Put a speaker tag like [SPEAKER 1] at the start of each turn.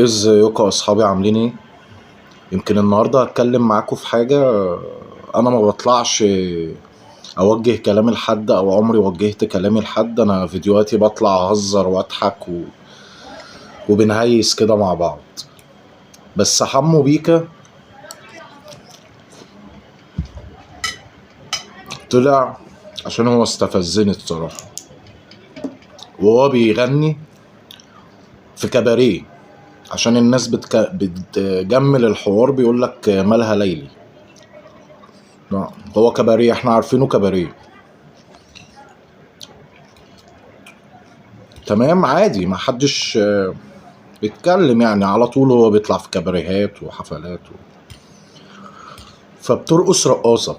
[SPEAKER 1] ازيكم يا اصحابي عاملين ايه؟ يمكن النهارده هتكلم معاكم في حاجه. انا ما بطلعش اوجه كلامي لحد او عمري وجهت كلامي لحد. انا فيديوهاتي بطلع اهزر واضحك وبنهيس كده مع بعض. بس حمو بيكا طلع عشان هو استفزني الصراحه، وهو بيغني في كباريه عشان الناس بتجمل الحوار، بيقول لك مالها ليلي. لا، هو كباريه، احنا عارفينه كباريه. تمام، عادي، ما حدش بيتكلم، يعني على طول هو بيطلع في كباريهات وحفلات فبترقص رقاصة